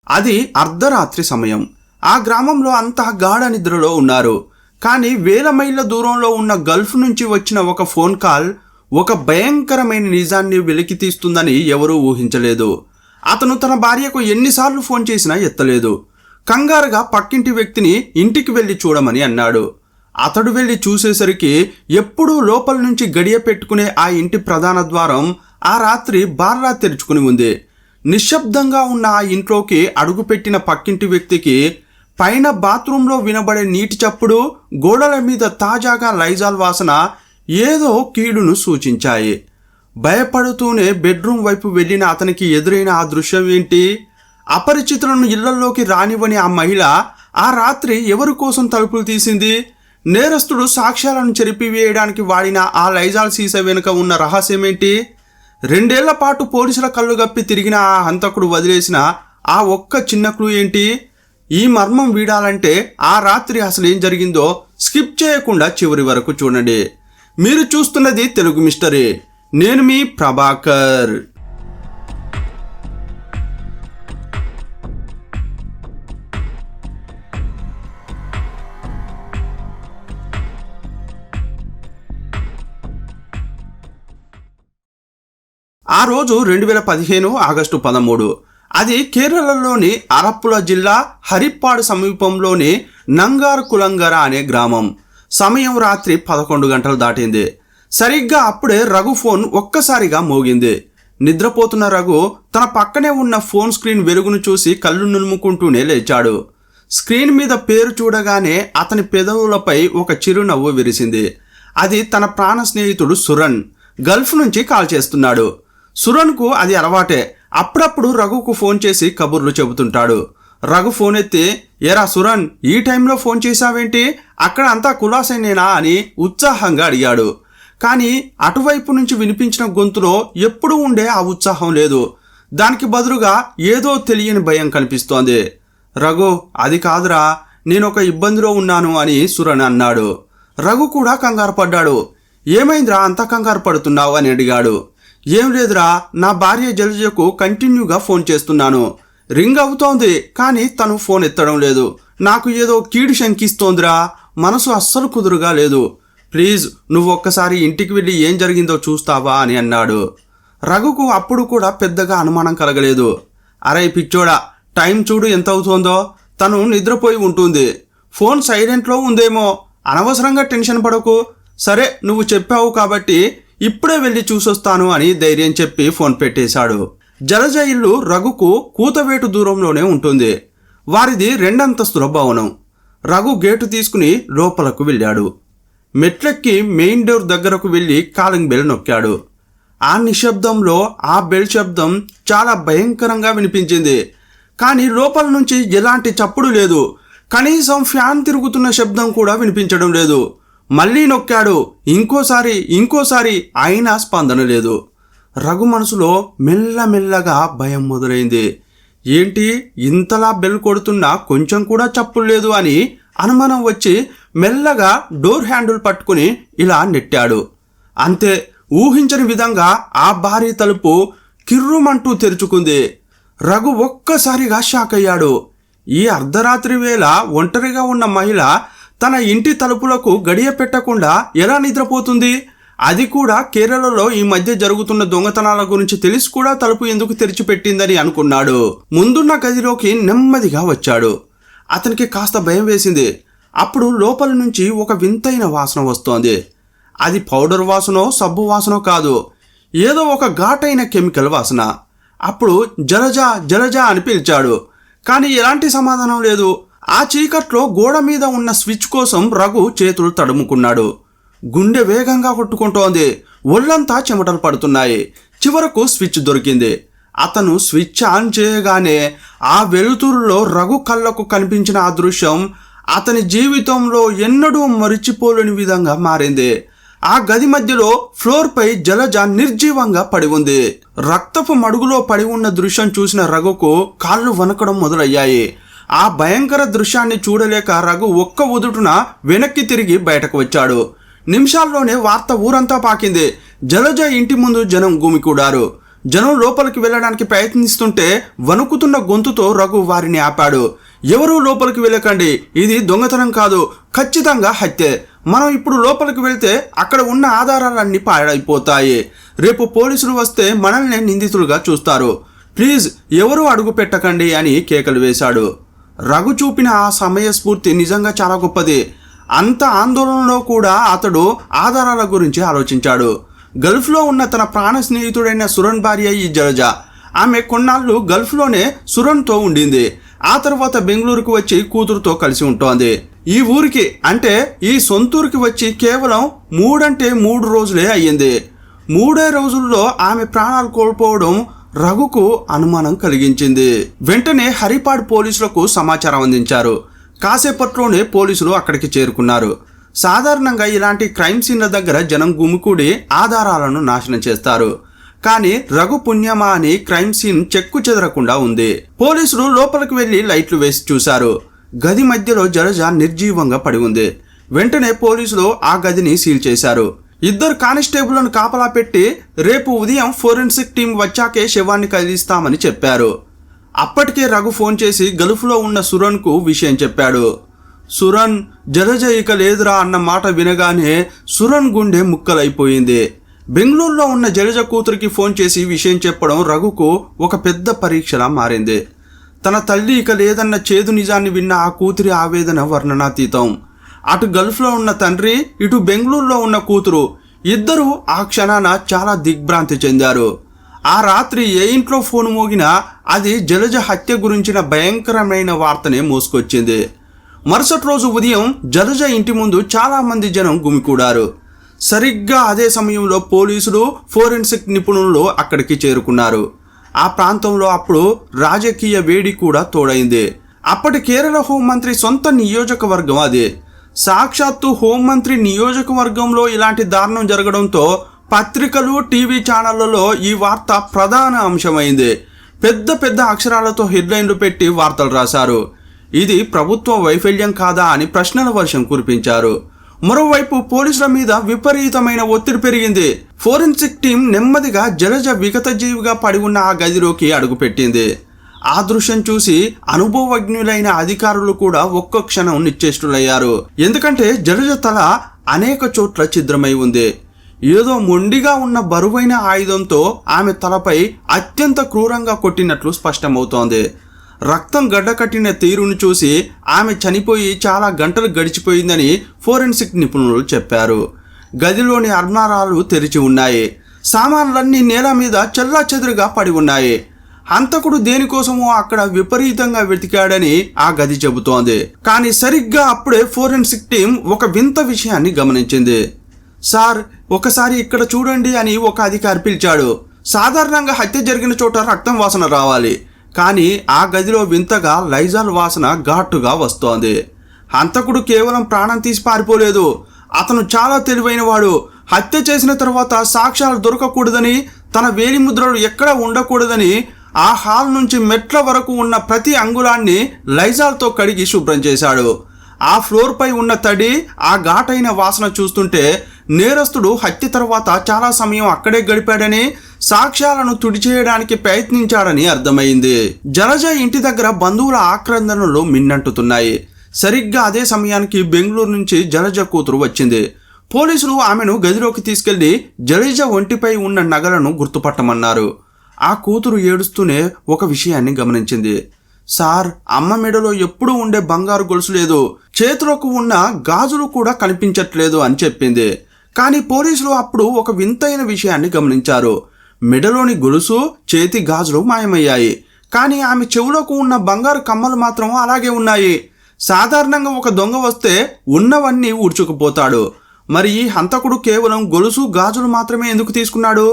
అది అర్ధరాత్రి సమయం. ఆ గ్రామంలో అంతా గాఢ నిద్రలో ఉన్నారు. కానీ వేల మైళ్ళ దూరంలో ఉన్న గల్ఫ్ నుంచి వచ్చిన ఒక ఫోన్ కాల్ ఒక భయంకరమైన నిజాన్ని వెలికి తీస్తుందని ఎవరూ ఊహించలేదు. అతను తన భార్యకు ఎన్నిసార్లు ఫోన్ చేసినా ఎత్తలేదు. కంగారుగా పక్కింటి వ్యక్తిని ఇంటికి వెళ్ళి చూడమని అన్నాడు. అతడు వెళ్ళి చూసేసరికి ఎప్పుడూ లోపల నుంచి గడియ పెట్టుకునే ఆ ఇంటి ప్రధాన ద్వారం ఆ రాత్రి బార్లా తెరుచుకుని ఉంది. నిశ్శబ్దంగా ఉన్న ఆ ఇంట్లోకి అడుగుపెట్టిన పక్కింటి వ్యక్తికి పైన బాత్రూంలో వినబడే నీటి చప్పుడు, గోడల మీద తాజాగా లైజాల్ వాసన ఏదో కీడును సూచించాయి. భయపడుతూనే బెడ్రూమ్ వైపు వెళ్ళిన అతనికి ఎదురైన ఆ దృశ్యం ఏంటి? అపరిచితులను ఇళ్లలోకి రానివ్వని ఆ మహిళ ఆ రాత్రి ఎవరి కోసం తలుపులు తీసింది? నేరస్తుడు సాక్ష్యాలను చెరిపివేయడానికి వాడిన ఆ లైజాల్ సీసా వెనుక ఉన్న రహస్యమేంటి? 2 ఏళ్ల పాటు పోలీసుల కళ్ళు గప్పి తిరిగిన ఆ హంతకుడు వదిలేసిన ఆ ఒక్క చిన్న క్లూ ఏంటి? ఈ మర్మం వీడాలంటే ఆ రాత్రి అసలు ఏం జరిగిందో స్కిప్ చేయకుండా చివరి వరకు చూడండి. మీరు చూస్తున్నది తెలుగు మిస్టరీ. నేను మీ ప్రభాకర్. ఆ రోజు 2015 ఆగస్టు 13. అది కేరళలోని అలప్పుళ జిల్లా హరిప్పాడు సమీపంలోని నంగార్ కులంగర అనే గ్రామం. సమయం రాత్రి 11 గంటలు దాటింది. సరిగ్గా అప్పుడే రఘు ఫోన్ ఒక్కసారిగా మోగింది. నిద్రపోతున్న రఘు తన పక్కనే ఉన్న ఫోన్ స్క్రీన్ వెలుగును చూసి కళ్ళు నులుముకుంటూనే లేచాడు. స్క్రీన్ మీద పేరు చూడగానే అతని పెదవులపై ఒక చిరునవ్వు విరిసింది. అది తన ప్రాణ స్నేహితుడు సురన్. గల్ఫ్ నుంచి కాల్ చేస్తున్నాడు. సురన్కు అది అలవాటే. అప్పుడప్పుడు రఘుకు ఫోన్ చేసి కబుర్లు చెబుతుంటాడు. రఘు ఫోన్ ఎత్తి, ఏరా సురన్, ఈ టైంలో ఫోన్ చేశావేంటి? అక్కడ అంతా కులాసైనేనా అని ఉత్సాహంగా అడిగాడు. కానీ అటువైపు నుంచి వినిపించిన గొంతులో ఎప్పుడూ ఉండే ఆ ఉత్సాహం లేదు. దానికి బదులుగా ఏదో తెలియని భయం కనిపిస్తోంది. రఘు, అది కాదురా, నేను ఒక ఇబ్బందిలో ఉన్నాను అని సురన్ అన్నాడు. రఘు కూడా కంగారు పడ్డాడు. ఏమైందిరా అంత కంగారు పడుతున్నావు అని అడిగాడు. ఏం లేదురా, నా భార్య జలజకు కంటిన్యూగా ఫోన్ చేస్తున్నాను. రింగ్ అవుతోంది కానీ తను ఫోన్ ఎత్తడం లేదు. నాకు ఏదో కీడు శంకిస్తోందిరా. మనసు అస్సలు కుదురుగా లేదు. ప్లీజ్ నువ్వు ఒక్కసారి ఇంటికి వెళ్ళి ఏం జరిగిందో చూస్తావా అని అన్నాడు. రఘుకు అప్పుడు కూడా పెద్దగా అనుమానం కలగలేదు. అరే పిచ్చోడా, టైం చూడు ఎంత అవుతోందో. తను నిద్రపోయి ఉంటుంది. ఫోన్ సైలెంట్లో ఉందేమో. అనవసరంగా టెన్షన్ పడకు. సరే నువ్వు చెప్పావు కాబట్టి ఇప్పుడే వెళ్ళి చూసొస్తాను అని ధైర్యం చెప్పి ఫోన్ పెట్టేశాడు. జలజ ఇల్లు రఘుకు కూతవేటు దూరంలోనే ఉంటుంది. వారిది 2 అంతస్తుల భవనం. రఘు గేటు తీసుకుని లోపలకు వెళ్ళాడు. మెట్లెక్కి మెయిన్ డోర్ దగ్గరకు వెళ్ళి కాలింగ్ బెల్ నొక్కాడు. ఆ నిశ్శబ్దంలో ఆ బెల్ శబ్దం చాలా భయంకరంగా వినిపించింది. కానీ లోపల నుంచి ఎలాంటి చప్పుడు లేదు. కనీసం ఫ్యాన్ తిరుగుతున్న శబ్దం కూడా వినిపించడం లేదు. మళ్ళీ నొక్కాడు. ఇంకోసారి అయినా స్పందన లేదు. రఘు మనసులో మెల్లమెల్లగా భయం మొదలైంది. ఏంటి ఇంతలా బెల్ కొడుతున్నా కొంచెం కూడా చప్పుడు లేదు అని అనుమానం వచ్చి మెల్లగా డోర్ హ్యాండిల్ పట్టుకుని ఇలా నెట్టాడు. అంతే, ఊహించని విధంగా ఆ భారీ తలుపు కిర్రుమంటూ తెరుచుకుంది. రఘు ఒక్కసారిగా షాక్ అయ్యాడు. ఈ అర్ధరాత్రి వేళ ఒంటరిగా ఉన్న మహిళ తన ఇంటి తలుపులకు గడియ పెట్టకుండా ఎలా నిద్రపోతుంది? అది కూడా కేరళలో ఈ మధ్య జరుగుతున్న దొంగతనాల గురించి తెలిసి కూడా తలుపు ఎందుకు తెరిచిపెట్టిందని అనుకున్నాడు. ముందున్న గదిలోకి నెమ్మదిగా వచ్చాడు. అతనికి కాస్త భయం వేసింది. అప్పుడు లోపల నుంచి ఒక వింతైన వాసన వస్తోంది. అది పౌడర్ వాసనో సబ్బు వాసనో కాదు, ఏదో ఒక ఘాటైన కెమికల్ వాసన. అప్పుడు జలజ అని పిలిచాడు. కానీ ఎలాంటి సమాధానం లేదు. ఆ చీకట్లో గోడ మీద ఉన్న స్విచ్ కోసం రఘు చేతులు తడుముకున్నాడు. గుండె వేగంగా కొట్టుకుంటోంది. ఒళ్ళంతా చెమటలు పడుతున్నాయి. చివరకు స్విచ్ దొరికింది. అతను స్విచ్ ఆన్ చేయగానే ఆ వెలుతురులో రఘు కళ్ళకు కనిపించిన ఆ దృశ్యం అతని జీవితంలో ఎన్నడూ మరిచిపోలేని విధంగా మారింది. ఆ గది మధ్యలో ఫ్లోర్పై జలజ నిర్జీవంగా పడి ఉంది. రక్తపు మడుగులో పడి ఉన్న దృశ్యం చూసిన రఘుకు కాళ్ళు వణకడం మొదలయ్యాయి. ఆ భయంకర దృశ్యాన్ని చూడలేక రఘు ఒక్క ఉదుటున వెనక్కి తిరిగి బయటకు వచ్చాడు. నిమిషాల్లోనే వార్త ఊరంతా పాకింది. జలజ ఇంటి ముందు జనం గుమికూడారు. జనం లోపలికి వెళ్ళడానికి ప్రయత్నిస్తుంటే వణుకుతున్న గొంతుతో రఘు వారిని ఆపాడు. ఎవరూ లోపలికి వెళ్ళకండి, ఇది దొంగతనం కాదు, ఖచ్చితంగా హత్యే. మనం ఇప్పుడు లోపలికి వెళ్తే అక్కడ ఉన్న ఆధారాలన్నీ పాడైపోతాయి. రేపు పోలీసులు వస్తే మనల్ని నిందితులుగా చూస్తారు. ప్లీజ్ ఎవరూ అడుగు పెట్టకండి అని కేకలు వేశాడు. రఘు చూపిన ఆ సమయస్ఫూర్తి నిజంగా చాలా గొప్పది. అంత ఆందోళనలో కూడా అతడు ఆధారాల గురించి ఆలోచించాడు. గల్ఫ్లో ఉన్న తన ప్రాణ స్నేహితుడైన సురన్ భార్య ఈ జలజ. ఆమె కొన్నాళ్ళు గల్ఫ్లోనే సురన్తో ఉండింది. ఆ తర్వాత బెంగళూరుకు వచ్చి కూతురుతో కలిసి ఉంటోంది. ఈ ఊరికి అంటే ఈ సొంతూరుకి వచ్చి కేవలం 3 రోజులే అయ్యింది. 3 రోజుల్లో ఆమె ప్రాణాలు కోల్పోవడం రఘుకు అనుమానం కలిగించింది. వెంటనే హరిపాడ్ పోలీసులకు సమాచారం అందించారు. కాసేపట్లోనే పోలీసులు అక్కడికి చేరుకున్నారు. సాధారణంగా ఇలాంటి క్రైమ్ సీన్ల దగ్గర జనం గుమికూడి ఆధారాలను నాశనం చేస్తారు. కానీ రఘు పుణ్యమా అని క్రైమ్ సీన్ చెక్కు చెదరకుండా ఉంది. పోలీసులు లోపలికి వెళ్లి లైట్లు వేసి చూశారు. గది మధ్యలో జలజ నిర్జీవంగా పడి ఉంది. వెంటనే పోలీసులు ఆ గదిని సీల్ చేశారు. 2 కానిస్టేబుళ్లను కాపలా పెట్టి రేపు ఉదయం ఫోరెన్సిక్ టీం వచ్చాకే శవాన్ని కదిలిస్తామని చెప్పారు. అప్పటికే రఘు ఫోన్ చేసి గల్ఫ్లో ఉన్న సురన్కు విషయం చెప్పాడు. సురన్, జలజ ఇక లేదురా అన్న మాట వినగానే సురన్ గుండె ముక్కలైపోయింది. బెంగళూరులో ఉన్న జలజ కూతురికి ఫోన్ చేసి విషయం చెప్పడం రఘుకు ఒక పెద్ద పరీక్షలా మారింది. తన తల్లి ఇక లేదన్న చేదు నిజాన్ని విన్న ఆ కూతురి ఆవేదన వర్ణనాతీతం. అటు గల్ఫ్లో ఉన్న తండ్రి, ఇటు బెంగళూరులో ఉన్న కూతురు ఇద్దరూ ఆ క్షణాన చాలా దిగ్భ్రాంతి చెందారు. ఆ రాత్రి ఏ ఇంట్లో ఫోన్ మోగినా అది జలజ హత్య గురించిన భయంకరమైన వార్తనే మోసుకొచ్చింది. మరుసటి రోజు ఉదయం జలజ ఇంటి ముందు చాలా మంది జనం గుమికూడారు. సరిగ్గా అదే సమయంలో పోలీసులు, ఫోరెన్సిక్ నిపుణులు అక్కడికి చేరుకున్నారు. ఆ ప్రాంతంలో అప్పుడు రాజకీయ వేడి కూడా తోడైంది. అప్పటి కేరళ హోంమంత్రి సొంత నియోజకవర్గం అది. సాక్షాత్తు హోంమంత్రి నియోజకవర్గంలో ఇలాంటి దారుణం జరగడంతో పత్రికలు, టీవీ ఛానళ్లలో ఈ వార్త ప్రధాన అంశమైంది. పెద్ద పెద్ద అక్షరాలతో హెడ్లైన్లు పెట్టి వార్తలు రాశారు. ఇది ప్రభుత్వ వైఫల్యం కాదా అని ప్రశ్నల వర్షం కురిపించారు. మరోవైపు పోలీసుల మీద విపరీతమైన ఒత్తిడి పెరిగింది. ఫోరెన్సిక్ టీం నెమ్మదిగా జలజ విగతజీవిగా పడి ఉన్న ఆ గదిలోకి అడుగుపెట్టింది. ఆ దృశ్యం చూసి అనుభవజ్ఞులైన అధికారులు కూడా ఒక్క క్షణం నిశ్చేష్టులయ్యారు. ఎందుకంటే జలజ తల అనేక చోట్ల ఛిద్రమై ఉంది. ఏదో మొండిగా ఉన్న బరువైన ఆయుధంతో ఆమె తలపై అత్యంత క్రూరంగా కొట్టినట్లు స్పష్టమవుతోంది. రక్తం గడ్డకట్టిన తీరును చూసి ఆమె చనిపోయి చాలా గంటలు గడిచిపోయిందని ఫోరెన్సిక్ నిపుణులు చెప్పారు. గదిలోని అల్మారాలు తెరిచి ఉన్నాయి. సామాన్లన్నీ నేల మీద చెల్లాచెదురుగా పడి ఉన్నాయి. హంతకుడు దేనికోసమో అక్కడ విపరీతంగా వెతికాడని ఆ గది చెబుతోంది. కానీ సరిగ్గా అప్పుడే ఫోరెన్సిక్ టీం ఒక వింత విషయాన్ని గమనించింది. సార్, ఒకసారి ఇక్కడ చూడండి అని ఒక అధికారి పిలిచాడు. సాధారణంగా హత్య జరిగిన చోట రక్తం వాసన రావాలి, కానీ ఆ గదిలో వింతగా లైజాల్ వాసన ఘాటుగా వస్తోంది. హంతకుడు కేవలం ప్రాణం తీసి పారిపోలేదు. అతను చాలా తెలివైనవాడు. హత్య చేసిన తర్వాత సాక్ష్యాలు దొరకకూడదని, తన వేలిముద్రలు ఎక్కడా ఉండకూడదని ఆ హాల్ నుంచి మెట్ల వరకు ఉన్న ప్రతి అంగుళాన్ని లైజాల్తో కడిగి శుభ్రం చేశాడు. ఆ ఫ్లోర్పై ఉన్న తడి, ఆ ఘాటైన వాసన చూస్తుంటే నేరస్తుడు హత్య తర్వాత చాలా సమయం అక్కడే గడిపాడని, సాక్ష్యాలను తుడిచేయడానికి ప్రయత్నించాడని అర్థమైంది. జలజ ఇంటి దగ్గర బంధువుల ఆక్రందనలు మిన్నంటుతున్నాయి. సరిగ్గా అదే సమయానికి బెంగళూరు నుంచి జలజ కూతురు వచ్చింది. పోలీసులు ఆమెను గదిలోకి తీసుకెళ్లి జలజ ఒంటిపై ఉన్న నగలను గుర్తుపట్టమన్నారు. ఆ కూతురు ఏడుస్తూనే ఒక విషయాన్ని గమనించింది. సార్, అమ్మ మెడలో ఎప్పుడూ ఉండే బంగారు గొలుసు లేదు, చేతిలోకి ఉన్న గాజులు కూడా కనిపించట్లేదు అని చెప్పింది. కానీ పోలీసులు అప్పుడు ఒక వింతైన విషయాన్ని గమనించారు. మెడలోని గొలుసు, చేతి గాజులు మాయమయ్యాయి. కానీ ఆమె చెవులకు ఉన్న బంగారు కమ్మలు మాత్రం అలాగే ఉన్నాయి. సాధారణంగా ఒక దొంగ వస్తే ఉన్నవన్నీ ఊడ్చుకుపోతాడు. మరి ఈ హంతకుడు కేవలం గొలుసు, గాజులు మాత్రమే ఎందుకు తీసుకున్నాడు?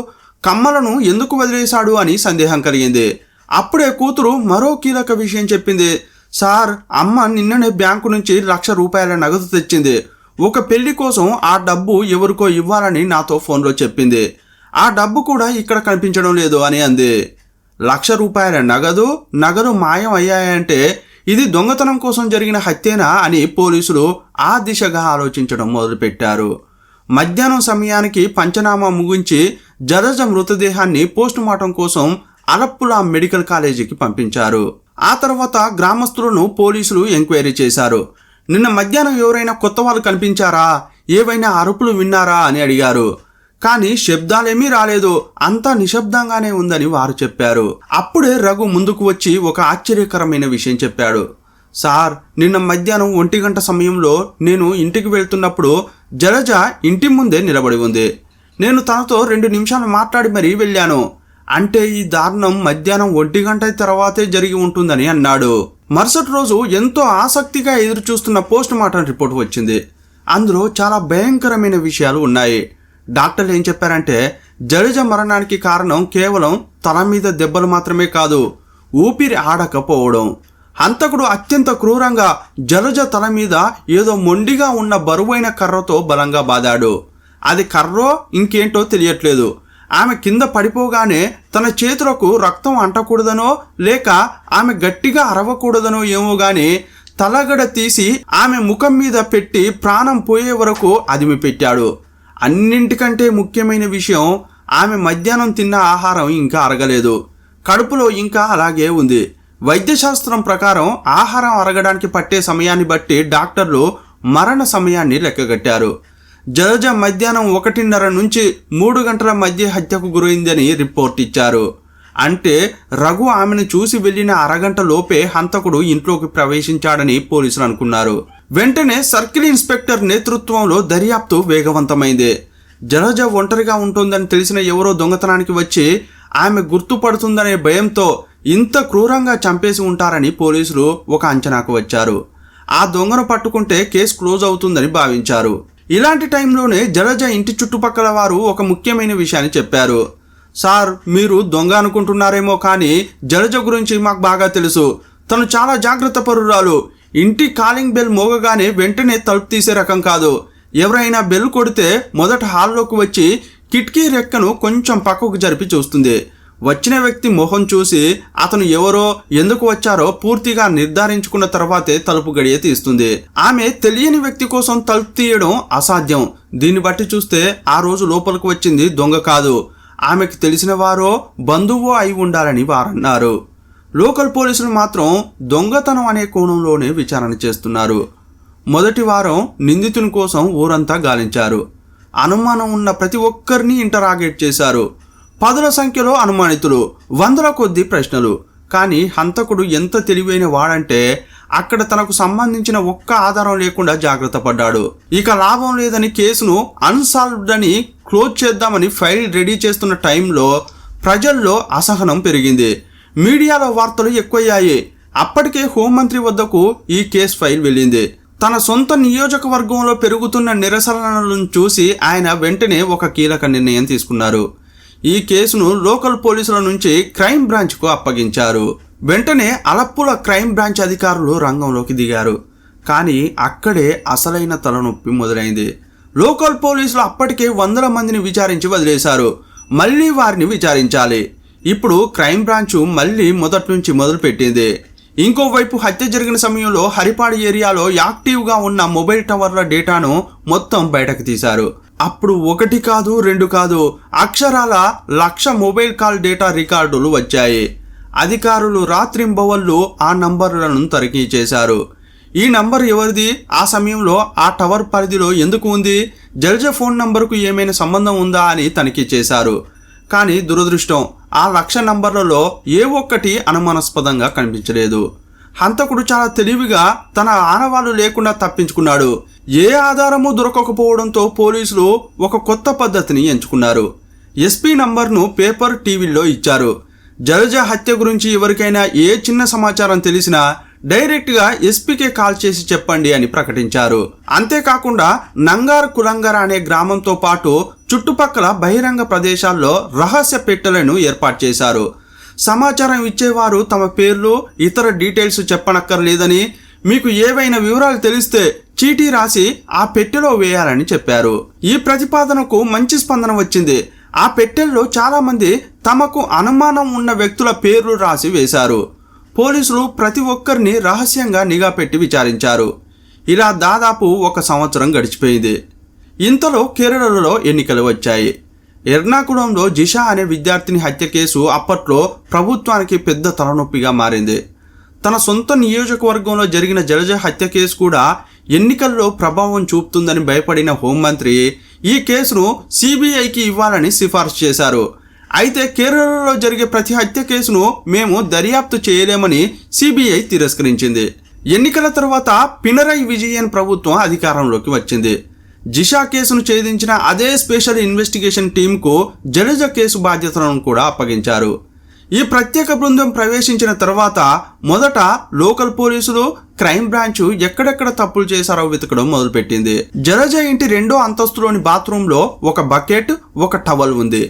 కమ్మలను ఎందుకు వదిలేశాడు అని సందేహం కలిగింది. అప్పుడే కూతురు మరో కీలక విషయం చెప్పింది. సార్, అమ్మ నిన్ననే బ్యాంకు నుంచి ₹1,00,000 నగదు తెచ్చింది. ఒక పెళ్లి కోసం ఆ డబ్బు ఎవరికో ఇవ్వాలని నాతో ఫోన్లో చెప్పింది. ఆ డబ్బు కూడా ఇక్కడ కనిపించడం లేదు అని అంది. ₹1,00,000 నగదు మాయం అయ్యాయంటే ఇది దొంగతనం కోసం జరిగిన హత్యేనా అని పోలీసులు ఆ దిశగా ఆలోచించడం మొదలుపెట్టారు. మధ్యాహ్నం సమయానికి పంచనామా ముగించి జలజ మృతదేహాన్ని పోస్టుమార్టం కోసం అలప్పుల మెడికల్ కాలేజీకి పంపించారు. ఆ తర్వాత గ్రామస్తులను పోలీసులు ఎంక్వైరీ చేశారు. నిన్న మధ్యాహ్నం ఎవరైనా కొత్త వాళ్ళు కనిపించారా, ఏవైనా అరుపులు విన్నారా అని అడిగారు. కానీ శబ్దాలేమీ రాలేదు, అంతా నిశ్శబ్దంగానే ఉందని వారు చెప్పారు. అప్పుడే రఘు ముందుకు వచ్చి ఒక ఆశ్చర్యకరమైన విషయం చెప్పాడు. సార్, నిన్న మధ్యాహ్నం 1 గంట సమయంలో నేను ఇంటికి వెళ్తున్నప్పుడు జలజ ఇంటి ముందే నిలబడి ఉంది. నేను తనతో 2 నిమిషాలు మాట్లాడి మరీ వెళ్ళాను. అంటే ఈ దారుణం మధ్యాహ్నం 1 గంట తర్వాతే జరిగి ఉంటుందని అన్నాడు. మరుసటి రోజు ఎంతో ఆసక్తిగా ఎదురు చూస్తున్న పోస్ట్ మార్టం రిపోర్ట్ వచ్చింది. అందులో చాలా భయంకరమైన విషయాలు ఉన్నాయి. డాక్టర్లు ఏం చెప్పారంటే జలజ మరణానికి కారణం కేవలం తల మీద దెబ్బలు మాత్రమే కాదు, ఊపిరి ఆడకపోవడం. హంతకుడు అత్యంత క్రూరంగా జలజ తల మీద ఏదో మొండిగా ఉన్న బరువైన కర్రతో బలంగా బాదాడు. అది కర్రో ఇంకేంటో తెలియట్లేదు. ఆమె కింద పడిపోగానే తన చేతులకు రక్తం అంటకూడదనో లేక ఆమె గట్టిగా అరవకూడదనో ఏమో గాని తలగడ తీసి ఆమె ముఖం మీద పెట్టి ప్రాణం పోయే వరకు అదిమి పెట్టాడు. అన్నింటికంటే ముఖ్యమైన విషయం, ఆమె మధ్యాహ్నం తిన్న ఆహారం ఇంకా అరగలేదు, కడుపులో ఇంకా అలాగే ఉంది. వైద్యశాస్త్రం ప్రకారం ఆహారం అరగడానికి పట్టే సమయాన్ని బట్టి డాక్టర్లు మరణ సమయాన్ని లెక్కగట్టారు. జలజ మధ్యాహ్నం 1:30 నుంచి 3 గంటల మధ్య హత్యకు గురైందని రిపోర్ట్ ఇచ్చారు. అంటే రఘు ఆమెను చూసి వెళ్లిన అరగంట లోపే హంతకుడు ఇంట్లోకి ప్రవేశించాడని పోలీసులు అనుకున్నారు. వెంటనే సర్కిల్ ఇన్స్పెక్టర్ నేతృత్వంలో దర్యాప్తు వేగవంతమైంది. జలజ ఒంటరిగా ఉంటుందని తెలిసిన ఎవరో దొంగతనానికి వచ్చి ఆమె గుర్తుపడుతుందనే భయంతో ఇంత క్రూరంగా చంపేసి ఉంటారని పోలీసులు ఒక అంచనాకు వచ్చారు. ఆ దొంగను పట్టుకుంటే కేసు క్లోజ్ అవుతుందని భావించారు. ఇలాంటి టైంలోనే జలజ ఇంటి చుట్టుపక్కల వారు ఒక ముఖ్యమైన విషయాన్ని చెప్పారు. సార్, మీరు దొంగ అనుకుంటున్నారేమో కానీ జలజ గురించి మాకు బాగా తెలుసు. తను చాలా జాగ్రత్త పరురాలు. ఇంటి కాలింగ్ బెల్ మోగగానే వెంటనే తలుపు తీసే రకం కాదు. ఎవరైనా బెల్ కొడితే మొదట హాల్లోకి వచ్చి కిటికీ రెక్కను కొంచెం పక్కకు జరిపి చూస్తుంది. వచ్చిన వ్యక్తి మొహం చూసి అతను ఎవరో ఎందుకు వచ్చారో పూర్తిగా నిర్ధారించుకున్న తర్వాతే తలుపు గడియ తీస్తుంది. ఆమె తెలియని వ్యక్తి కోసం తలుపు తీయడం అసాధ్యం. దీన్ని బట్టి చూస్తే ఆ రోజు లోపలికి వచ్చింది దొంగ కాదు, ఆమెకు తెలిసిన వారో బంధువో అయి ఉండాలని వారన్నారు. లోకల్ పోలీసులు మాత్రం దొంగతనం అనే కోణంలోనే విచారణ చేస్తున్నారు. మొదటి వారం నిందితుని కోసం ఊరంతా గాలించారు. అనుమానం ఉన్న ప్రతి ఒక్కరిని ఇంటరాగేట్ చేశారు. 10ల సంఖ్యలో అనుమానితులు, 100ల కొద్ది ప్రశ్నలు. కానీ హంతకుడు ఎంత తెలివైన వాడంటే అక్కడ తనకు సంబంధించిన ఒక్క ఆధారం లేకుండా జాగ్రత్త పడ్డాడు. ఇక లాభం లేదని కేసును అన్సాల్వ్డ్ అని క్లోజ్ చేద్దామని ఫైల్ రెడీ చేస్తున్న టైంలో ప్రజల్లో అసహనం పెరిగింది. మీడియాలో వార్తలు ఎక్కువయ్యాయి. అప్పటికే హోంమంత్రి వద్దకు ఈ కేసు ఫైల్ వెళ్ళింది. తన సొంత నియోజకవర్గంలో పెరుగుతున్న నిరసనలను చూసి ఆయన వెంటనే ఒక కీలక నిర్ణయం తీసుకున్నారు. ఈ కేసును లోకల్ పోలీసుల నుంచి క్రైమ్ బ్రాంచ్కు అప్పగించారు. వెంటనే అలప్పుల క్రైమ్ బ్రాంచ్ అధికారులు రంగంలోకి దిగారు. కానీ అక్కడే అసలైన తలనొప్పి మొదలైంది. లోకల్ పోలీసులు అప్పటికే 100ల మందిని విచారించి వదిలేశారు. మళ్ళీ వారిని విచారించాలి. ఇప్పుడు క్రైమ్ బ్రాంచ్ మళ్ళీ మొదటి నుంచి మొదలుపెట్టింది. ఇంకోవైపు హత్య జరిగిన సమయంలో హరిపాడు ఏరియాలో యాక్టివ్గా ఉన్న మొబైల్ టవర్ల డేటాను మొత్తం బయటకు తీశారు. అప్పుడు 1 కాదు 2 కాదు, అక్షరాల 1,00,000 మొబైల్ కాల్ డేటా రికార్డులు వచ్చాయి. అధికారులు రాత్రింబవళ్ళు ఆ నంబర్లను తనిఖీ చేశారు. ఈ నంబర్ ఎవరిది, ఆ సమయంలో ఆ టవర్ పరిధిలో ఎందుకు ఉంది, జలజ ఫోన్ నంబర్కు ఏమైనా సంబంధం ఉందా అని తనిఖీ చేశారు. కానీ దురదృష్టం, ఆ 1,00,000 నంబర్లలో ఏ ఒక్కటి అనుమానాస్పదంగా కనిపించలేదు. హంతకుడు చాలా తెలివిగా తన ఆనవాళ్లు లేకుండా తప్పించుకున్నాడు. ఏ ఆధారము దొరకకపోవడంతో పోలీసులు ఒక కొత్త పద్ధతిని ఎంచుకున్నారు. ఎస్పీ నంబర్ను పేపర్, టీవీల్లో ఇచ్చారు. జలజ హత్య గురించి ఎవరికైనా ఏ చిన్న సమాచారం తెలిసినా డైరెక్ట్గా ఎస్పీకే కాల్ చేసి చెప్పండి అని ప్రకటించారు. అంతేకాకుండా నంగార్ కులంగర అనే గ్రామంతో పాటు చుట్టుపక్కల బహిరంగ ప్రదేశాల్లో రహస్య పెట్టెలను ఏర్పాటు చేశారు. సమాచారం ఇచ్చేవారు తమ పేర్లు, ఇతర డీటెయిల్స్ చెప్పనక్కర్లేదని, మీకు ఏవైనా వివరాలు తెలిస్తే చీటీ రాసి ఆ పెట్టెలో వేయాలని చెప్పారు. ఈ ప్రతిపాదనకు మంచి స్పందన వచ్చింది. ఆ పెట్టెల్లో చాలా మంది తమకు అనుమానం ఉన్న వ్యక్తుల పేర్లు రాసి వేశారు. పోలీసులు ప్రతి ఒక్కరిని రహస్యంగా నిఘా పెట్టి విచారించారు. ఇలా దాదాపు 1 సంవత్సరం గడిచిపోయింది. ఇంతలో కేరళలో ఎన్నికలు వచ్చాయి. ఎర్నాకుళంలో జిషా అనే విద్యార్థిని హత్య కేసు అప్పట్లో ప్రభుత్వానికి పెద్ద తలనొప్పిగా మారింది. తన సొంత నియోజకవర్గంలో జరిగిన జలజ హత్య కేసు కూడా ఎన్నికల్లో ప్రభావం చూపుతుందని భయపడిన హోంమంత్రి ఈ కేసును సిబిఐకి ఇవ్వాలని సిఫార్సు చేశారు. అయితే కేరళలో జరిగే ప్రతి హత్య కేసును మేము దర్యాప్తు చేయలేమని సిబిఐ తిరస్కరించింది. ఎన్నికల తర్వాత పినరయి విజయన్ ప్రభుత్వం అధికారంలోకి వచ్చింది. జిషా కేసును ఛేదించిన అదే స్పెషల్ ఇన్వెస్టిగేషన్ టీంకు జలజ కేసు బాధ్యతలను కూడా అప్పగించారు. ఈ ప్రత్యేక బృందం ప్రవేశించిన తర్వాత మొదట లోకల్ పోలీసులు, క్రైమ్ బ్రాంచ్ ఎక్కడెక్కడ తప్పులు చేశారో వెతకడం మొదలుపెట్టింది. జలజ ఇంటి 2వ అంతస్తులోని బాత్రూంలో ఒక బకెట్, ఒక టవల్ ఉంది.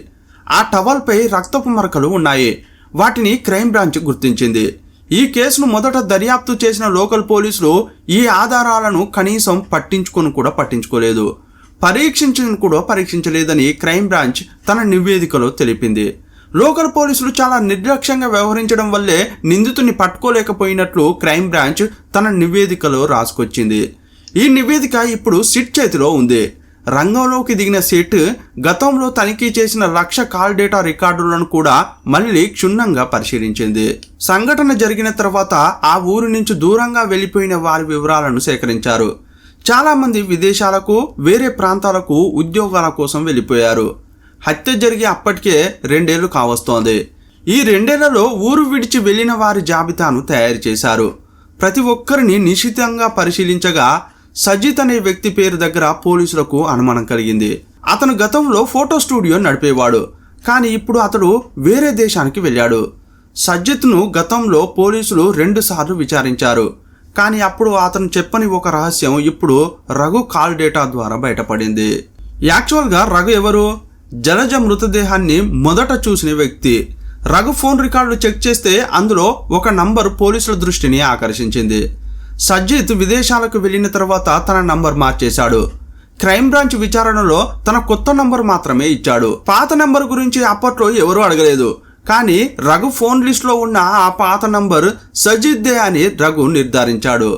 ఆ టవల్పై రక్తపు మరకలు ఉన్నాయి. వాటిని క్రైమ్ బ్రాంచ్ గుర్తించింది. ఈ కేసును మొదట దర్యాప్తు చేసిన లోకల్ పోలీసులు ఈ ఆధారాలను కనీసం పట్టించుకోలేదు. పరీక్షించలేదని క్రైమ్ బ్రాంచ్ తన నివేదికలో తెలిపింది. లోకల్ పోలీసులు చాలా నిర్లక్ష్యంగా వ్యవహరించడం వల్లే నిందితుని పట్టుకోలేకపోయినట్లు క్రైమ్ బ్రాంచ్ తన నివేదికలో రాసుకొచ్చింది. ఈ నివేదిక ఇప్పుడు సిట్ చేతిలో ఉంది. రంగంలోకి దిగిన సిట్ గతంలో తనిఖీ చేసిన 1,00,000 కాల్ డేటా రికార్డులను కూడా మళ్ళీ క్షుణ్ణంగా పరిశీలించింది. సంఘటన జరిగిన తర్వాత ఆ ఊరి నుంచి దూరంగా వెళ్లిపోయిన వారి వివరాలను సేకరించారు. చాలామంది విదేశాలకు, వేరే ప్రాంతాలకు ఉద్యోగాల కోసం వెళ్ళిపోయారు. హత్య జరిగి అప్పటికే 2 ఏళ్లు కావస్తోంది. ఈ 2 ఏళ్లలో ఊరు విడిచి వెళ్లిన వారి జాబితాను తయారు చేశారు. ప్రతి ఒక్కరిని నిశితంగా పరిశీలించగా సజిత్ అనే వ్యక్తి పేరు దగ్గర పోలీసులకు అనుమానం కలిగింది. అతను గతంలో ఫోటో స్టూడియో నడిపేవాడు, కానీ ఇప్పుడు అతడు వేరే దేశానికి వెళ్ళాడు. సజిత్ను గతంలో పోలీసులు 2 సార్లు విచారించారు, కానీ అప్పుడు అతను చెప్పని ఒక రహస్యం ఇప్పుడు రఘు కాల్ డేటా ద్వారా బయటపడింది. యాక్చువల్గా రఘు ఎవరు? జలజ మృతదేహాన్ని మొదట చూసిన వ్యక్తి. రఘు ఫోన్ రికార్డులు చెక్ చేస్తే అందులో ఒక నంబర్ పోలీసుల దృష్టిని ఆకర్షించింది. సజిత్ విదేశాలకు వెళ్ళిన తర్వాత తన నంబర్ మార్చేశాడు. క్రైమ్ బ్రాంచ్ విచారణలో తన కొత్త నంబర్ మాత్రమే ఇచ్చాడు. పాత నంబర్ గురించి అప్పట్లో ఎవరూ అడగలేదు, కానీ రఘు ఫోన్ లిస్టులో ఉన్న ఆ పాత నంబర్ సజిత్దే అని రఘు నిర్ధారించాడు.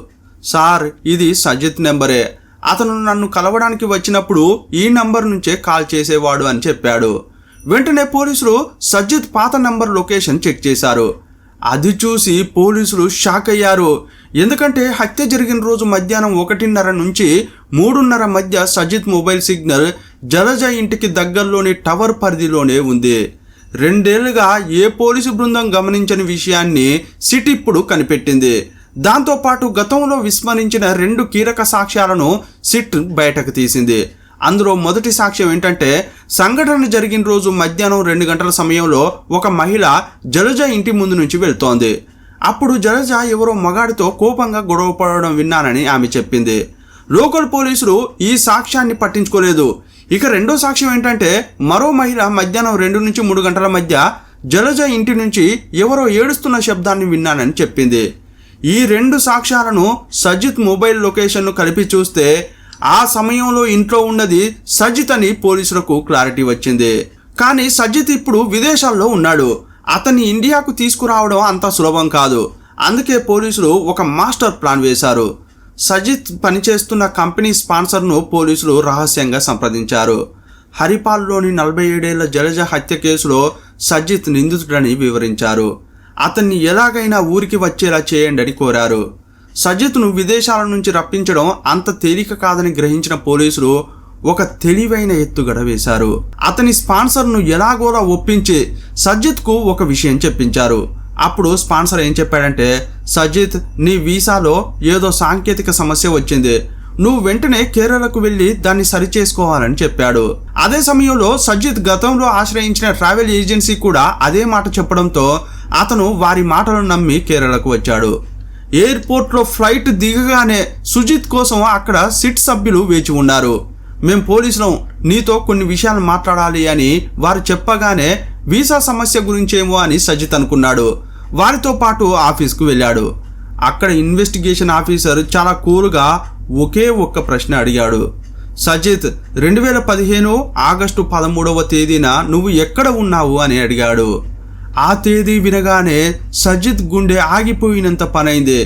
సార్, ఇది సజిత్ నెంబరే. అతను నన్ను కలవడానికి వచ్చినప్పుడు ఈ నంబర్ నుంచే కాల్ చేసేవాడు అని చెప్పాడు. వెంటనే పోలీసులు సజిత్ పాత నంబర్ లొకేషన్ చెక్ చేశారు. అది చూసి పోలీసులు షాక్ అయ్యారు. ఎందుకంటే హత్య జరిగిన రోజు మధ్యాహ్నం 1:30 నుంచి 3:30 మధ్య సజిత్ మొబైల్ సిగ్నల్ జలజ ఇంటికి దగ్గరలోని టవర్ పరిధిలోనే ఉంది. 2 ఏళ్లుగా ఏ పోలీసు బృందం గమనించని విషయాన్ని సిట్ ఇప్పుడు కనిపెట్టింది. దాంతోపాటు గతంలో విస్మరించిన 2 కీలక సాక్ష్యాలను సిట్ బయటకు తీసింది. అందులో మొదటి సాక్ష్యం ఏంటంటే, సంఘటన జరిగిన రోజు మధ్యాహ్నం 2 గంటల సమయంలో ఒక మహిళ జలజ ఇంటి ముందు నుంచి వెళ్తోంది. అప్పుడు జలజ ఎవరో మగాడితో కోపంగా గొడవ పడడం విన్నానని ఆమె చెప్పింది. లోకల్ పోలీసులు ఈ సాక్ష్యాన్ని పట్టించుకోలేదు. ఇక రెండో సాక్ష్యం ఏంటంటే, మరో మహిళ మధ్యాహ్నం 2 నుంచి 3 గంటల మధ్య జలజ ఇంటి నుంచి ఎవరో ఏడుస్తున్న శబ్దాన్ని విన్నానని చెప్పింది. ఈ 2 సాక్ష్యాలను సజిత్ మొబైల్ లొకేషన్ను కలిపి చూస్తే ఆ సమయంలో ఇంట్లో ఉన్నది సజిత్ అని పోలీసులకు క్లారిటీ వచ్చింది. కానీ సజిత్ ఇప్పుడు విదేశాల్లో ఉన్నాడు. అతన్ని ఇండియాకు తీసుకురావడం అంత సులభం కాదు. అందుకే పోలీసులు ఒక మాస్టర్ ప్లాన్ వేశారు. సజిత్ పనిచేస్తున్న కంపెనీ స్పాన్సర్ను పోలీసులు రహస్యంగా సంప్రదించారు. హరిపాల్లోని 47 ఏళ్ల జలజ హత్య కేసులో సజిత్ నిందితుడని వివరించారు. అతన్ని ఎలాగైనా ఊరికి వచ్చేలా చేయండి అని కోరారు. సజిత్ను విదేశాల నుంచి రప్పించడం అంత తేలిక కాదని గ్రహించిన పోలీసులు ఒక తెలివైన ఎత్తుగడ వేశారు. అతని స్పాన్సర్ను ఎలాగోలా ఒప్పించి సజిత్కు ఒక విషయం చెప్పించారు. అప్పుడు స్పాన్సర్ ఏం చెప్పాడంటే, సజిత్, నీ వీసాలో ఏదో సాంకేతిక సమస్య వచ్చింది, నువ్వు వెంటనే కేరళకు వెళ్ళి దాన్ని సరిచేసుకోవాలని చెప్పాడు. అదే సమయంలో సజిత్ గతంలో ఆశ్రయించిన ట్రావెల్ ఏజెన్సీ కూడా అదే మాట చెప్పడంతో అతను వారి మాటలను నమ్మి కేరళకు వచ్చాడు. ఎయిర్పోర్ట్లో ఫ్లైట్ దిగగానే సుజిత్ కోసం అక్కడ సిట్ సభ్యులు వేచి ఉన్నారు. మేం పోలీసులం, నీతో కొన్ని విషయాలు మాట్లాడాలి అని వారు చెప్పగానే వీసా సమస్య గురించేమో అని సజిత్ అనుకున్నాడు. వారితో పాటు ఆఫీస్కు వెళ్ళాడు. అక్కడ ఇన్వెస్టిగేషన్ ఆఫీసర్ చాలా కూల్గా ఒకే ఒక్క ప్రశ్న అడిగాడు. సజిత్, 2015 ఆగస్టు 13వ తేదీన నువ్వు ఎక్కడ ఉన్నావు అని అడిగాడు. ఆ తేదీ వినగానే సజిత్ గుండె ఆగిపోయినంత పనైంది.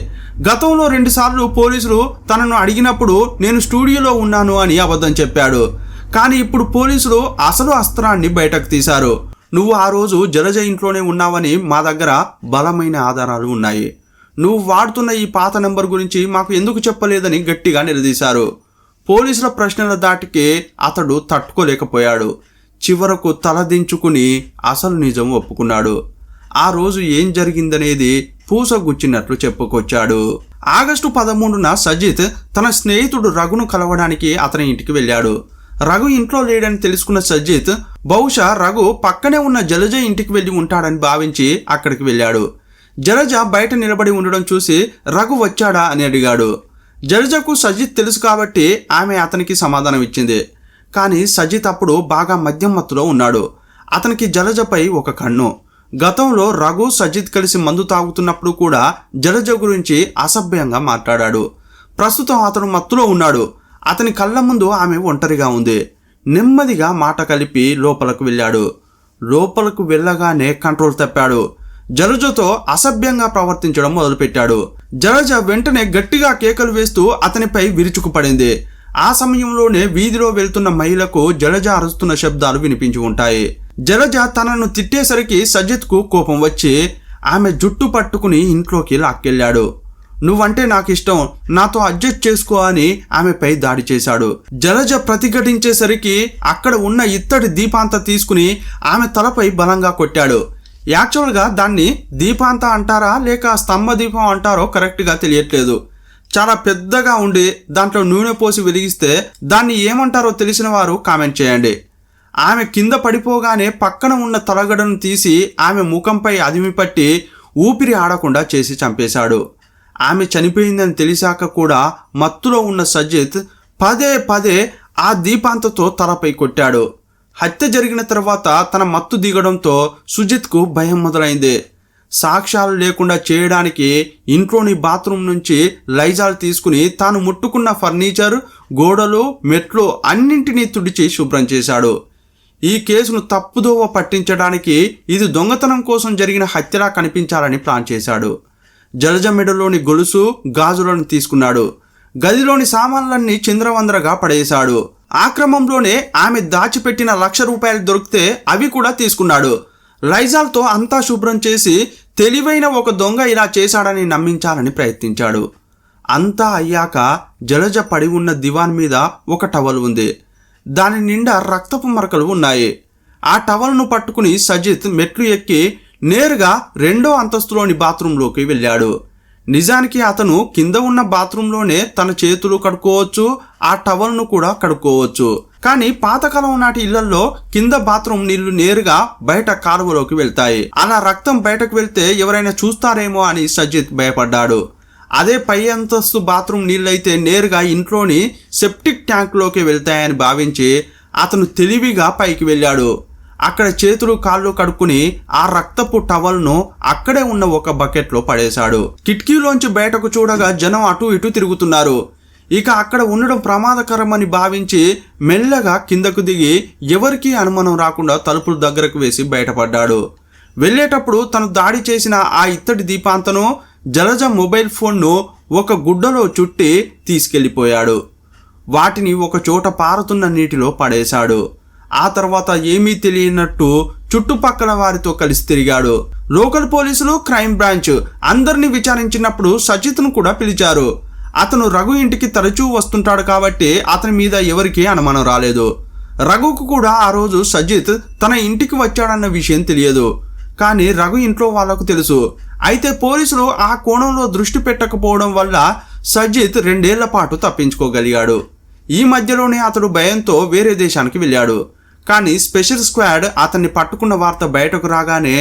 గతంలో 2 సార్లు పోలీసులు తనను అడిగినప్పుడు నేను స్టూడియోలో ఉన్నాను అని అబద్ధం చెప్పాడు. కానీ ఇప్పుడు పోలీసులు అసలు అస్త్రాన్ని బయటకు తీశారు. నువ్వు ఆ రోజు జలజ ఇంట్లోనే ఉన్నావని మా దగ్గర బలమైన ఆధారాలు ఉన్నాయి. నువ్వు వాడుతున్న ఈ పాత నెంబర్ గురించి మాకు ఎందుకు చెప్పలేదని గట్టిగా నిలదీశారు. పోలీసుల ప్రశ్నల దాటికి అతడు తట్టుకోలేకపోయాడు. చివరకు తలదించుకుని అసలు నిజం ఒప్పుకున్నాడు. ఆ రోజు ఏం జరిగిందనేది పూసగుచ్చినట్లు చెప్పుకొచ్చాడు. ఆగస్టు 13న సజిత్ తన స్నేహితుడు రఘును కలవడానికి అతని ఇంటికి వెళ్ళాడు. రఘు ఇంట్లో లేడని తెలుసుకున్న సజిత్ బహుశా రఘు పక్కనే ఉన్న జలజ ఇంటికి వెళ్ళి ఉంటాడని భావించి అక్కడికి వెళ్ళాడు. జలజ బయట నిలబడి ఉండడం చూసి రఘు వచ్చాడా అని అడిగాడు. జలజకు సజిత్ తెలుసు కాబట్టి ఆమె అతనికి సమాధానం ఇచ్చింది. కానీ సజిత్ అప్పుడు బాగా మద్యం మత్తులో ఉన్నాడు. అతనికి జలజపై ఒక కన్ను. గతంలో రఘు సజిత్ కలిసి మందు తాగుతున్నప్పుడు కూడా జలజ గురించి అసభ్యంగా మాట్లాడాడు. ప్రస్తుతం అతను మత్తులో ఉన్నాడు. అతని కళ్ళ ముందు ఆమె ఒంటరిగా ఉంది. నెమ్మదిగా మాట కలిపి లోపలకు వెళ్ళాడు. లోపలకు వెళ్ళగానే కంట్రోల్ తప్పాడు. జలజతో అసభ్యంగా ప్రవర్తించడం మొదలుపెట్టాడు. జలజ వెంటనే గట్టిగా కేకలు వేస్తూ అతనిపై విరుచుకుపడింది. ఆ సమయంలోనే వీధిలో వెళ్తున్న మహిళకు జలజ అరుస్తున్న శబ్దాలు వినిపించి ఉంటాయి. జలజ తనను తిట్టేసరికి సజిత్కు కోపం వచ్చి ఆమె జుట్టు పట్టుకుని ఇంట్లోకి లాక్కెళ్ళాడు. నువ్వంటే నాకు ఇష్టం, నాతో అడ్జస్ట్ చేసుకో అని ఆమెపై దాడి చేశాడు. జలజ ప్రతిఘటించేసరికి అక్కడ ఉన్న ఇత్తడి దీపాంత తీసుకుని ఆమె తలపై బలంగా కొట్టాడు. యాక్చువల్గా దాన్ని దీపాంత అంటారా లేక స్తంభ దీపం అంటారో కరెక్ట్గా తెలియట్లేదు. చాలా పెద్దగా ఉండి దాంట్లో నూనె పోసి వెలిగిస్తే దాన్ని ఏమంటారో తెలిసిన వారు కామెంట్ చేయండి. ఆమె కింద పడిపోగానే పక్కన ఉన్న తలగడను తీసి ఆమె ముఖంపై అదిమి పట్టి ఊపిరి ఆడకుండా చేసి చంపేశాడు. ఆమె చనిపోయిందని తెలిసాక కూడా మత్తులో ఉన్న సజిత్ పదే పదే ఆ దీపాంతతో తలపై కొట్టాడు. హత్య జరిగిన తర్వాత తన మత్తు దిగడంతో సుజిత్కు భయం మొదలైంది. సాక్ష్యాలు లేకుండా చేయడానికి ఇంట్లోని బాత్రూమ్ నుంచి లైజాల్ తీసుకుని తాను ముట్టుకున్న ఫర్నిచర్, గోడలు, మెట్లు అన్నింటినీ తుడిచి శుభ్రం చేశాడు. ఈ కేసును తప్పుదోవ పట్టించడానికి ఇది దొంగతనం కోసం జరిగిన హత్యలా కనిపించాలని ప్లాన్ చేశాడు. జలజ మెడలోని గొలుసు, గాజులను తీసుకున్నాడు. గదిలోని సామాన్లన్నీ చింద్రవందరగా పడేశాడు. ఆ క్రమంలోనే ఆమె దాచిపెట్టిన ₹1,00,000 దొరికితే అవి కూడా తీసుకున్నాడు. లైజాల్తో అంతా శుభ్రం చేసి తెలివైన ఒక దొంగ ఇలా చేశాడని నమ్మించాలని ప్రయత్నించాడు. అంతా అయ్యాక జలజ పడి ఉన్న దివాన్ మీద ఒక టవల్ ఉంది. దాని నిండా రక్తపు మరకలు ఉన్నాయి. ఆ టవల్ను పట్టుకుని సజిత్ మెట్లు ఎక్కి నేరుగా 2వ అంతస్తులోని బాత్రూంలోకి వెళ్ళాడు. నిజానికి అతను కింద ఉన్న బాత్రూంలోనే తన చేతులు కడుక్కోవచ్చు, ఆ టవల్ను కూడా కడుక్కోవచ్చు. కానీ పాతకాలం నాటి ఇళ్లలో కింద బాత్రూమ్ నీళ్లు నేరుగా బయట కాలువలోకి వెళ్తాయి. అలా రక్తం బయటకు వెళ్తే ఎవరైనా చూస్తారేమో అని సజిత్ భయపడ్డాడు. అదే పై అంతస్తు బాత్రూమ్ నీళ్ళైతే నేరుగా ఇంట్లోని సెప్టిక్ ట్యాంక్లోకి వెళ్తాయని భావించి అతను తెలివిగా పైకి వెళ్ళాడు. అక్కడ చేతులు కాళ్ళు కడుక్కుని ఆ రక్తపు టవల్ను అక్కడే ఉన్న ఒక బకెట్లో పడేశాడు. కిటికీలోంచి బయటకు చూడగా జనం అటు ఇటు తిరుగుతున్నారు. ఇక అక్కడ ఉండడం ప్రమాదకరమని భావించి మెల్లగా కిందకు దిగి ఎవరికీ అనుమానం రాకుండా తలుపులు దగ్గరకు వేసి బయటపడ్డాడు. వెళ్ళేటప్పుడు తను దాడి చేసిన ఆ ఇత్తడి దీపాంతను, జలజ మొబైల్ ఫోన్ను ఒక గుడ్డలో చుట్టి తీసుకెళ్లిపోయాడు. వాటిని ఒక చోట పారుతున్న నీటిలో పడేశాడు. ఆ తర్వాత ఏమీ తెలియనట్టు చుట్టుపక్కల వారితో కలిసి తిరిగాడు. లోకల్ పోలీసులు, క్రైమ్ బ్రాంచ్ అందరినీ విచారించినప్పుడు సజిత్ను కూడా పిలిచారు. అతను రఘు ఇంటికి తరచూ వస్తుంటాడు కాబట్టి అతని మీద ఎవరికీ అనుమానం రాలేదు. రఘుకు కూడా ఆ రోజు సజిత్ తన ఇంటికి వచ్చాడన్న విషయం తెలియదు. కానీ రఘు ఇంట్లో వాళ్లకు తెలుసు. అయితే పోలీసులు ఆ కోణంలో దృష్టి పెట్టకపోవడం వల్ల సజిత్ 2 ఏళ్ల పాటు తప్పించుకోగలిగాడు. ఈ మధ్యలోనే అతడు భయంతో వేరే దేశానికి వెళ్ళాడు. కానీ స్పెషల్ స్క్వాడ్ అతన్ని పట్టుకున్న వార్త బయటకు రాగానే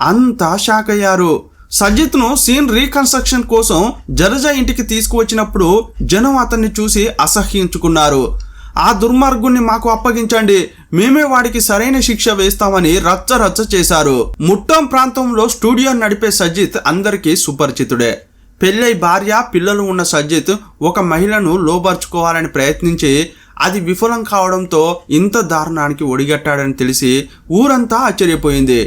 అంతా షాక్ అయ్యారు. సజిత్ను సీన్ రీకన్స్ట్రక్షన్ కోసం జలజ ఇంటికి తీసుకువచ్చినప్పుడు జనం అతన్ని చూసి అసహ్యించుకున్నారు. ఆ దుర్మార్గుణ్ణి మాకు అప్పగించండి, మేమే వాడికి సరైన శిక్ష వేస్తామని రచ్చరచ్చ చేశారు. ముట్టం ప్రాంతంలో స్టూడియో నడిపే సజిత్ అందరికీ సుపరిచితుడే. పెళ్ళై భార్య, పిల్లలు ఉన్న సజిత్ ఒక మహిళను లోబర్చుకోవాలని ప్రయత్నించి అది విఫలం కావడంతో ఇంత దారుణానికి ఒడిగట్టాడని తెలిసి ఊరంతా ఆశ్చర్యపోయింది.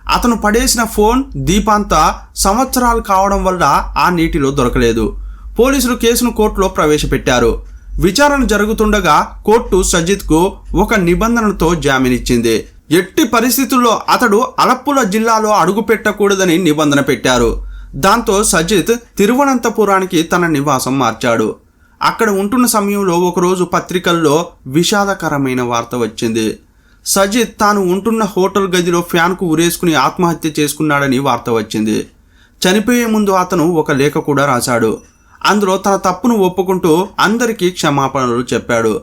అతను పడేసిన ఫోన్, దీపాంతా సంవత్సరాలు కావడం వల్ల ఆ నీటిలో దొరకలేదు. పోలీసులు కేసును కోర్టులో ప్రవేశపెట్టారు. విచారణ జరుగుతుండగా కోర్టు సజిత్కు ఒక నిబంధనతో జామీనిచ్చింది. ఎట్టి పరిస్థితుల్లో అతడు అలప్పుల జిల్లాలో అడుగుపెట్టకూడదని నిబంధన పెట్టారు. దాంతో సజిత్ తిరువనంతపురానికి తన నివాసం మార్చాడు. అక్కడ ఉంటున్న సమయంలో ఒకరోజు పత్రికల్లో విషాదకరమైన వార్త వచ్చింది. సజిత్ తాను ఉంటున్న హోటల్ గదిలో ఫ్యాన్కు ఉరేసుకుని ఆత్మహత్య చేసుకున్నాడని వార్త వచ్చింది. చనిపోయే ముందు అతను ఒక లేఖ కూడా రాశాడు. అందులో తన తప్పును ఒప్పుకుంటూ అందరికీ క్షమాపణలు చెప్పాడు.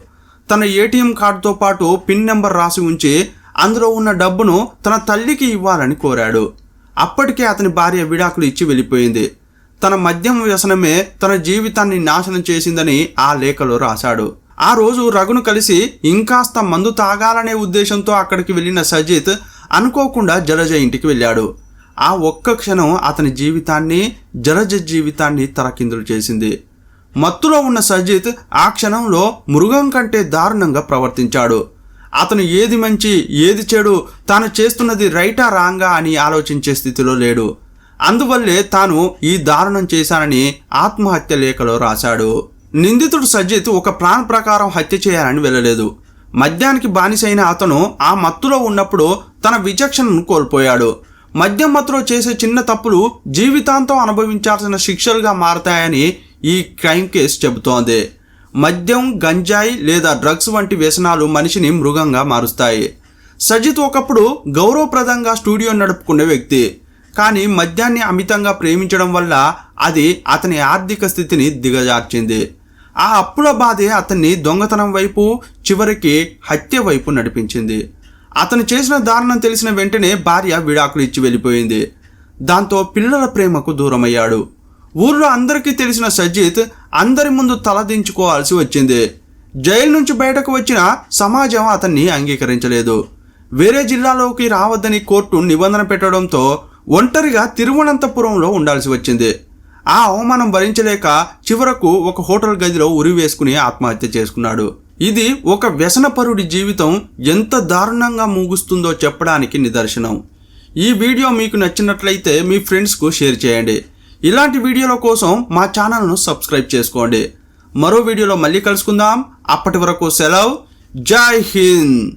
తన ఏటీఎం కార్డుతో పాటు పిన్ నెంబర్ రాసి ఉంచి అందులో ఉన్న డబ్బును తన తల్లికి ఇవ్వాలని కోరాడు. అప్పటికే అతని భార్య విడాకులు ఇచ్చి వెళ్ళిపోయింది. తన మద్యం వ్యసనమే తన జీవితాన్ని నాశనం చేసిందని ఆ లేఖలో రాశాడు. ఆ రోజు రఘును కలిసి ఇంకాస్త మందు తాగాలనే ఉద్దేశంతో అక్కడికి వెళ్ళిన సజిత్ అనుకోకుండా జలజ ఇంటికి వెళ్ళాడు. ఆ ఒక్క క్షణం అతని జీవితాన్ని, జలజ జీవితాన్ని తలకిందులు చేసింది. మత్తులో ఉన్న సజిత్ ఆ క్షణంలో మృగం కంటే దారుణంగా ప్రవర్తించాడు. అతను ఏది మంచి, ఏది చెడు, తాను చేస్తున్నది రైటా రాంగా అని ఆలోచించే స్థితిలో లేడు. అందువల్లే తాను ఈ దారుణం చేశానని ఆత్మహత్య లేఖలో రాశాడు. నిందితుడు సజిత్ ఒక ప్లాన్ ప్రకారం హత్య చేయాలని వెళ్ళలేదు. మద్యానికి బానిసైన అతను ఆ మత్తులో ఉన్నప్పుడు తన విచక్షణను కోల్పోయాడు. మద్యం మత్తులో చేసే చిన్న తప్పులు జీవితాంతం అనుభవించాల్సిన శిక్షలుగా మారతాయని ఈ క్రైమ్ కేసు చెబుతోంది. మద్యం, గంజాయి లేదా డ్రగ్స్ వంటి వ్యసనాలు మనిషిని మృగంగా మారుస్తాయి. సజిత్ ఒకప్పుడు గౌరవప్రదంగా స్టూడియో నడుపుకునే వ్యక్తి. కానీ మద్యాన్ని అమితంగా ప్రేమించడం వల్ల అది అతని ఆర్థిక స్థితిని దిగజార్చింది. ఆ అప్పుల బాధే అతన్ని దొంగతనం వైపు, చివరికి హత్య వైపు నడిపించింది. అతను చేసిన దారుణం తెలిసిన వెంటనే భార్య విడాకులు ఇచ్చి వెళ్ళిపోయింది. దాంతో పిల్లల ప్రేమకు దూరమయ్యాడు. ఊర్లో అందరికీ తెలిసిన సజిత్ అందరి ముందు తలదించుకోవాల్సి వచ్చింది. జైలు నుంచి బయటకు వచ్చిన సమాజం అతన్ని అంగీకరించలేదు. వేరే జిల్లాలోకి రావద్దని కోర్టు నిబంధన పెట్టడంతో ఒంటరిగా తిరువనంతపురంలో ఉండాల్సి వచ్చింది. ఆ అవమానం భరించలేక చివరకు ఒక హోటల్ గదిలో ఉరి వేసుకుని ఆత్మహత్య చేసుకున్నాడు. ఇది ఒక వ్యసనపరుడి జీవితం ఎంత దారుణంగా ముగుస్తుందో చెప్పడానికి నిదర్శనం. ఈ వీడియో మీకు నచ్చినట్లయితే మీ ఫ్రెండ్స్కు షేర్ చేయండి. ఇలాంటి వీడియోల కోసం మా ఛానల్ను సబ్స్క్రైబ్ చేసుకోండి. మరో వీడియోలో మళ్ళీ కలుసుకుందాం. అప్పటి వరకు సెలవు. జై హింద్.